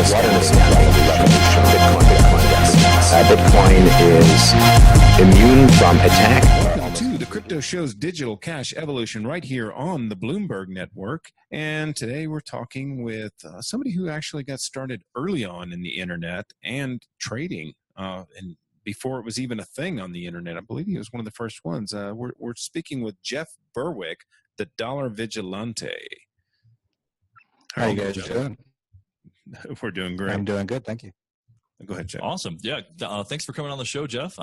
Bitcoin is immune from attack. Welcome to the Crypto Show's Digital Cash Evolution right here on the Bloomberg Network. And today we're talking with somebody who actually got started early on in the internet and trading. And before it was even a thing on the internet, I believe he was one of the first ones. We're speaking with Jeff Berwick, the Dollar Vigilante. How are you guys doing? We're doing great. I'm doing good, thank you. Go ahead, Jeff. Awesome. Yeah. Thanks for coming on the show, Jeff.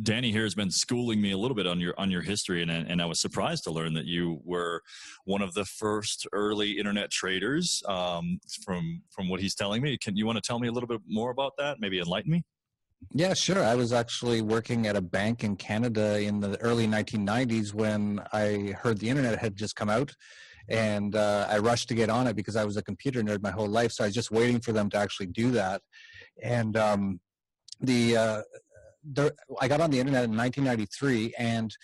Danny here has been schooling me a little bit on your history, and I was surprised to learn that you were one of the first early internet traders. From what he's telling me, you want to tell me a little bit more about that? Maybe enlighten me. Yeah, sure. I was actually working at a bank in Canada in the early 1990s when I heard the internet had just come out. And I rushed to get on it because I was a computer nerd my whole life. So I was just waiting for them to actually do that. And I got on the internet in 1993, and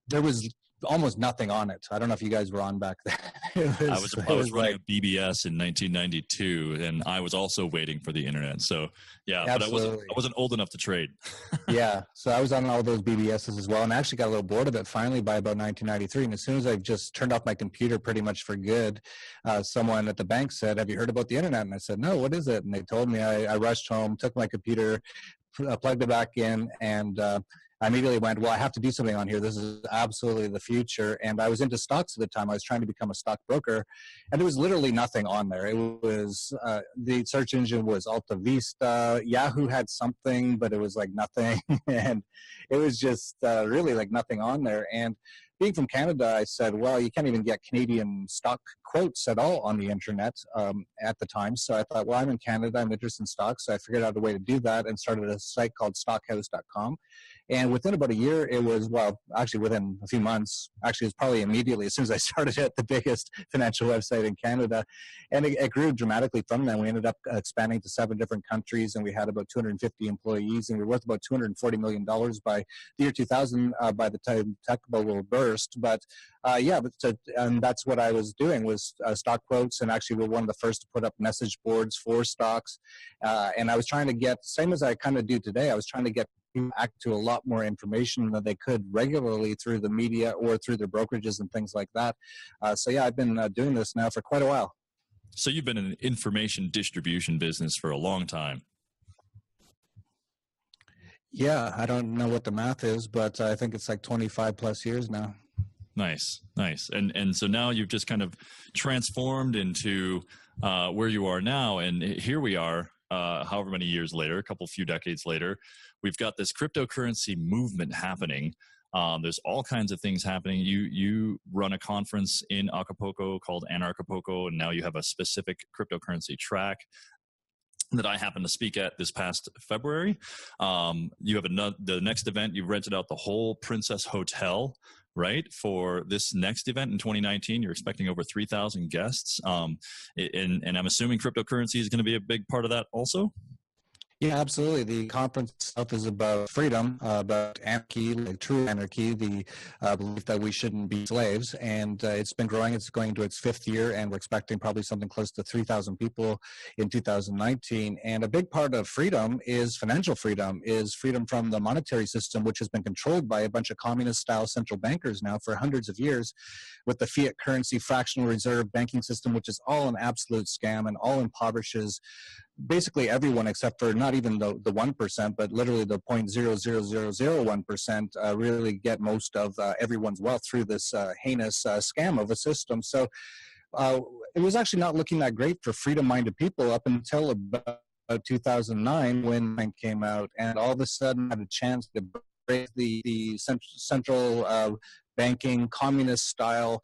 there was almost nothing on it. I don't know if you guys were on back then. I was running a BBS in 1992, and I was also waiting for the internet. So yeah, absolutely. But I wasn't old enough to trade. Yeah, so I was on all those BBSs as well, and I actually got a little bored of it finally by about 1993. And as soon as I just turned off my computer pretty much for good, someone at the bank said, "Have you heard about the internet?" And I said, "No, what is it?" And they told me. I rushed home, took my computer, plugged it back in, and I immediately went, well, I have to do something on here. This is absolutely the future. And I was into stocks at the time. I was trying to become a stockbroker, and there was literally nothing on there. It was the search engine was Alta Vista. Yahoo had something, but it was like nothing. And it was just really like nothing on there. And being from Canada, I said, well, you can't even get Canadian stock quotes at all on the internet at the time. So I thought, well, I'm in Canada, I'm interested in stocks. So I figured out a way to do that and started a site called stockhouse.com. And within about a year, it was, well, actually within a few months, actually it was probably immediately as soon as I started it, the biggest financial website in Canada. And it grew dramatically from then. We ended up expanding to 7 different countries, and we had about 250 employees, and we were worth about $240 million by the year 2000, by the time tech bubble burst. But and that's what I was doing was stock quotes, and actually we're one of the first to put up message boards for stocks. And I was trying to get, same as I kind of do today, I was trying to get act to a lot more information than they could regularly through the media or through their brokerages and things like that. So yeah, I've been doing this now for quite a while. So you've been in an information distribution business for a long time. Yeah, I don't know what the math is, but I think it's like 25 plus years now. Nice. And so now you've just kind of transformed into where you are now, and here we are. However many years later, a few decades later, we've got this cryptocurrency movement happening. There's all kinds of things happening. You run a conference in Acapulco called Anarchapulco, and now you have a specific cryptocurrency track that I happened to speak at this past February. You have the next event. You've rented out the whole Princess Hotel, right? For this next event in 2019, you're expecting over 3,000 guests. And I'm assuming cryptocurrency is going to be a big part of that also? Yeah, absolutely. The conference itself is about freedom, about anarchy, like true anarchy, the belief that we shouldn't be slaves. And it's been growing. It's going into its 5th year, and we're expecting probably something close to 3,000 people in 2019. And a big part of freedom is financial freedom, is freedom from the monetary system, which has been controlled by a bunch of communist-style central bankers now for hundreds of years, with the fiat currency, fractional reserve banking system, which is all an absolute scam and all impoverishes basically everyone except for not even the 1%, but literally the 0.00001% really get most of everyone's wealth through this heinous scam of a system. So it was actually not looking that great for freedom-minded people up until about 2009 when it came out, and all of a sudden had a chance to break the central banking communist style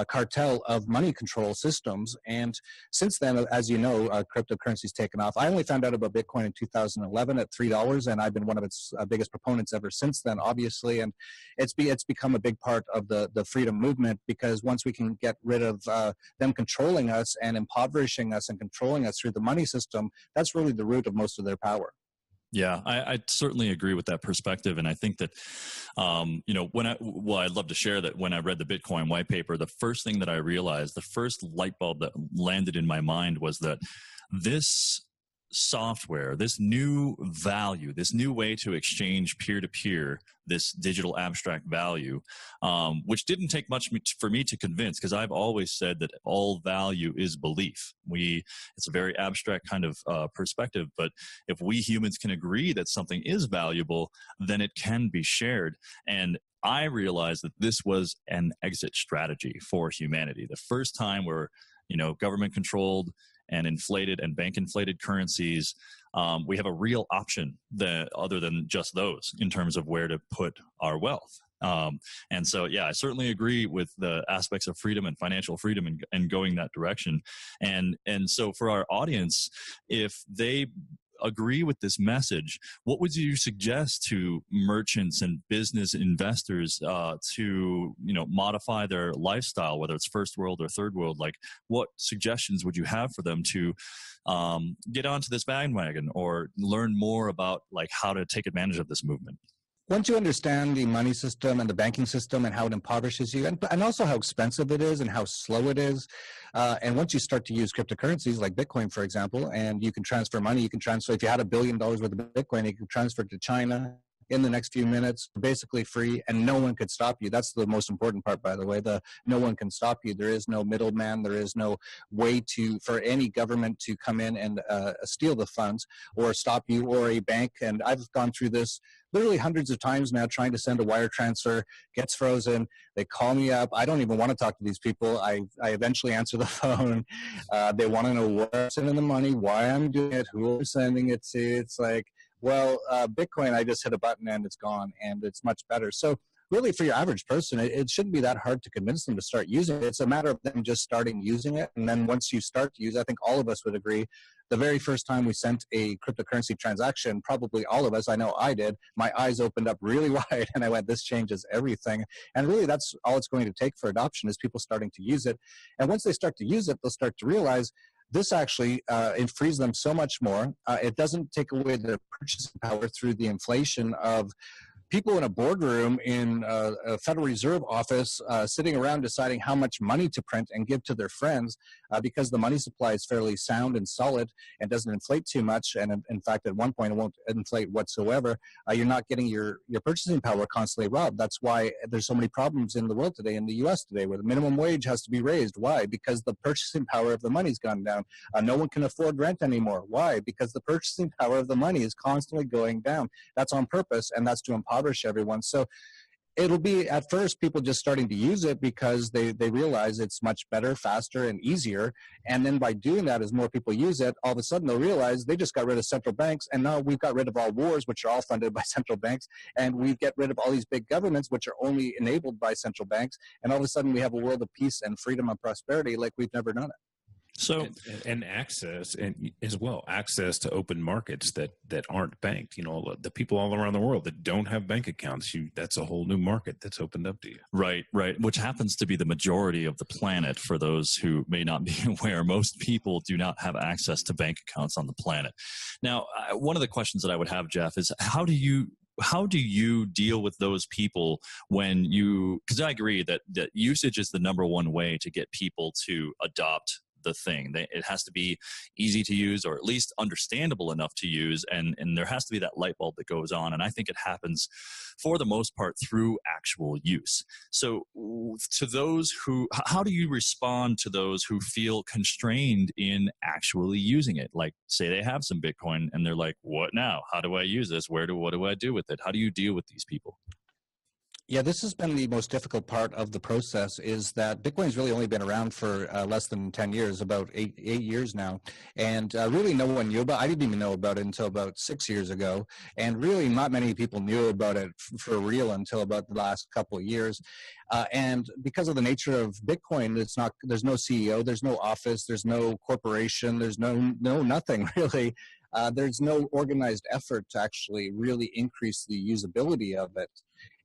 cartel of money control systems. And since then, as you know, cryptocurrency's taken off. I only found out about Bitcoin in 2011 at $3, and I've been one of its biggest proponents ever since then, obviously. And it's become a big part of the freedom movement, because once we can get rid of them controlling us and impoverishing us and controlling us through the money system, that's really the root of most of their power. Yeah, I certainly agree with that perspective. And I think that, I'd love to share that when I read the Bitcoin white paper, the first thing that I realized, the first light bulb that landed in my mind was that this software, this new value, this new way to exchange peer-to-peer, this digital abstract value, which didn't take much for me to convince, because I've always said that all value is belief. It's a very abstract kind of perspective, but if we humans can agree that something is valuable, then it can be shared. And I realized that this was an exit strategy for humanity. The first time where, government controlled and inflated and bank inflated currencies, we have a real option other than just those in terms of where to put our wealth. And so, yeah, I certainly agree with the aspects of freedom and financial freedom and going that direction. And so for our audience, if they agree with this message, what would you suggest to merchants and business investors to modify their lifestyle, whether it's first world or third world? Like, what suggestions would you have for them to get onto this bandwagon or learn more about like how to take advantage of this movement? Once you understand the money system and the banking system and how it impoverishes you, and also how expensive it is and how slow it is, and once you start to use cryptocurrencies like Bitcoin, for example, and you can transfer money, if you had $1 billion worth of Bitcoin, you can transfer it to China in the next few minutes, basically free, and no one could stop you. That's the most important part, by the way. No one can stop you. There is no middleman. There is no way for any government to come in and steal the funds or stop you, or a bank. And I've gone through this literally hundreds of times now, trying to send a wire transfer, gets frozen. They call me up. I don't even want to talk to these people. I eventually answer the phone. They want to know where I'm sending the money, why I'm doing it, who I'm sending it to. It's like, well, Bitcoin, I just hit a button and it's gone, and it's much better. So really, for your average person, it shouldn't be that hard to convince them to start using it. It's a matter of them just starting using it. And then once you start to use it, I think all of us would agree, the very first time we sent a cryptocurrency transaction, probably all of us, I know I did, my eyes opened up really wide and I went, this changes everything. And really, that's all it's going to take for adoption, is people starting to use it. And once they start to use it, they'll start to realize this actually it frees them so much more. It doesn't take away their purchasing power through the inflation of people in a boardroom in a Federal Reserve office sitting around deciding how much money to print and give to their friends, because the money supply is fairly sound and solid and doesn't inflate too much. And in fact, at one point, it won't inflate whatsoever. You're not getting your purchasing power constantly robbed. That's why there's so many problems in the world today, in the U.S. today, where the minimum wage has to be raised. Why? Because the purchasing power of the money's gone down. No one can afford rent anymore. Why? Because the purchasing power of the money is constantly going down. That's on purpose, and that's to impoverish everyone. So it'll be, at first, people just starting to use it because they realize it's much better, faster, and easier. And then by doing that, as more people use it, all of a sudden they'll realize they just got rid of central banks, and now we've got rid of all wars, which are all funded by central banks, and we get rid of all these big governments, which are only enabled by central banks, and all of a sudden we have a world of peace and freedom and prosperity like we've never known it. So and access, and as well, access to open markets that aren't banked. The people all around the world that don't have bank accounts, that's a whole new market that's opened up to you. Right. Which happens to be the majority of the planet. For those who may not be aware, most people do not have access to bank accounts on the planet. Now, one of the questions that I would have, Jeff, is how do you deal with those people because I agree that usage is the number one way to get people to adopt the thing. It has to be easy to use, or at least understandable enough to use, and there has to be that light bulb that goes on. And I think it happens for the most part through actual use. So to those how do you respond to those who feel constrained in actually using it? Like, say they have some Bitcoin and they're like, what now? How do I use this? What do I do with it? How do you deal with these people? Yeah, this has been the most difficult part of the process, is that Bitcoin's really only been around for less than 10 years, about eight years now. And really no one knew about it. I didn't even know about it until about 6 years ago. And really not many people knew about it for real until about the last couple of years. And because of the nature of Bitcoin, there's no CEO, there's no office, there's no corporation, there's no nothing really. There's no organized effort to actually really increase the usability of it.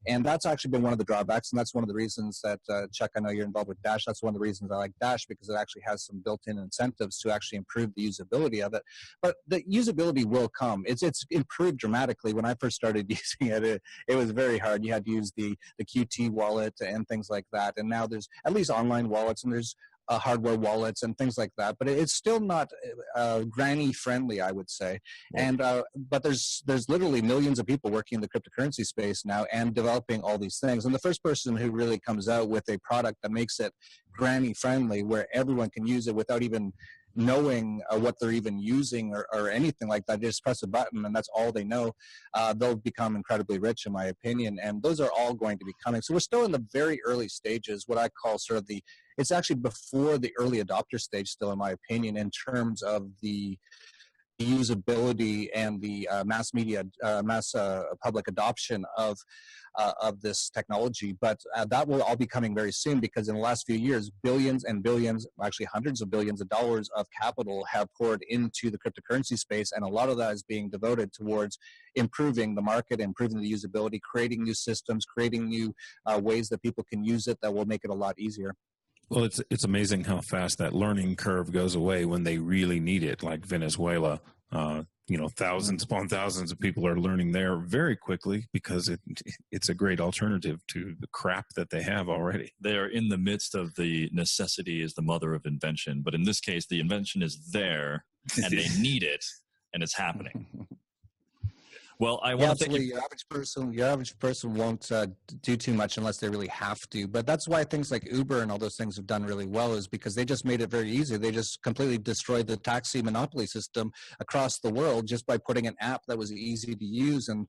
And that's actually been one of the drawbacks. And that's one of the reasons that, Chuck, I know you're involved with Dash. That's one of the reasons I like Dash, because it actually has some built-in incentives to actually improve the usability of it. But the usability will come. It's improved dramatically. When I first started using it, it was very hard. You had to use the QT wallet and things like that. And now there's at least online wallets, and there's hardware wallets and things like that, but it's still not granny friendly, I would say. And but there's literally millions of people working in the cryptocurrency space now and developing all these things. And the first person who really comes out with a product that makes it granny friendly, where everyone can use it without even knowing what they're even using or anything like that, just press a button and that's all they know, they'll become incredibly rich, in my opinion. And those are all going to be coming. So we're still in the very early stages, what I call sort of it's actually before the early adopter stage still, in my opinion, in terms of the usability and the mass public adoption of this technology. But that will all be coming very soon, because in the last few years, billions and billions, actually hundreds of billions of dollars of capital have poured into the cryptocurrency space, and a lot of that is being devoted towards improving the market, improving the usability, creating new systems, creating new ways that people can use it that will make it a lot easier. Well, it's amazing how fast that learning curve goes away when they really need it, like Venezuela. Thousands upon thousands of people are learning there very quickly because it's a great alternative to the crap that they have already. They are in the midst of the necessity is the mother of invention. But in this case, the invention is there and they need it, and it's happening. Well, I want to thank you. Your average person won't do too much unless they really have to. But that's why things like Uber and all those things have done really well, is because they just made it very easy. They just completely destroyed the taxi monopoly system across the world just by putting an app that was easy to use. And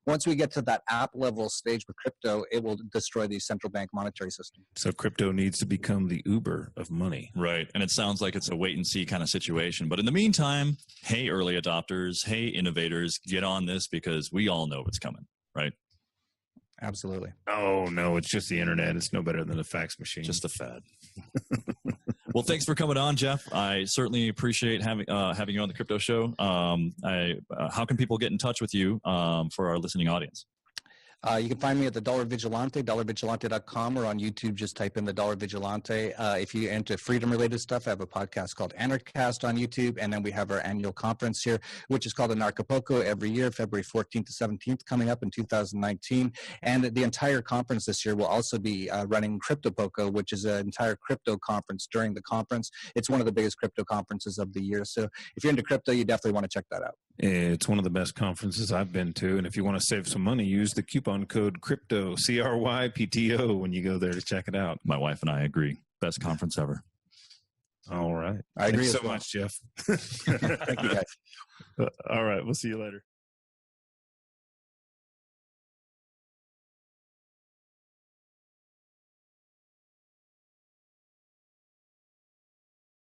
once we get to that app level stage with crypto, it will destroy the central bank monetary system. So crypto needs to become the Uber of money. Right. And it sounds like it's a wait and see kind of situation. But in the meantime, hey, early adopters, hey, innovators, get on this, because we all know what's coming, right? Absolutely. Oh, no, it's just the internet. It's no better than a fax machine. Just a fad. Well, thanks for coming on, Jeff. I certainly appreciate having you on the Crypto Show. How can people get in touch with you for our listening audience? You can find me at the Dollar Vigilante, dollarvigilante.com, or on YouTube, just type in the Dollar Vigilante. If you enter freedom-related stuff, I have a podcast called Anarchast on YouTube, and then we have our annual conference here, which is called Anarchapulco every year, February 14th to 17th, coming up in 2019. And the entire conference this year will also be running CryptoPoco, which is an entire crypto conference during the conference. It's one of the biggest crypto conferences of the year. So if you're into crypto, you definitely want to check that out. It's one of the best conferences I've been to. And if you want to save some money, use the coupon code CRYPTO, CRYPTO, when you go there to check it out. My wife and I agree. Best conference ever. All right. I agree Thanks so much, Jeff. Thank you, guys. All right. We'll see you later.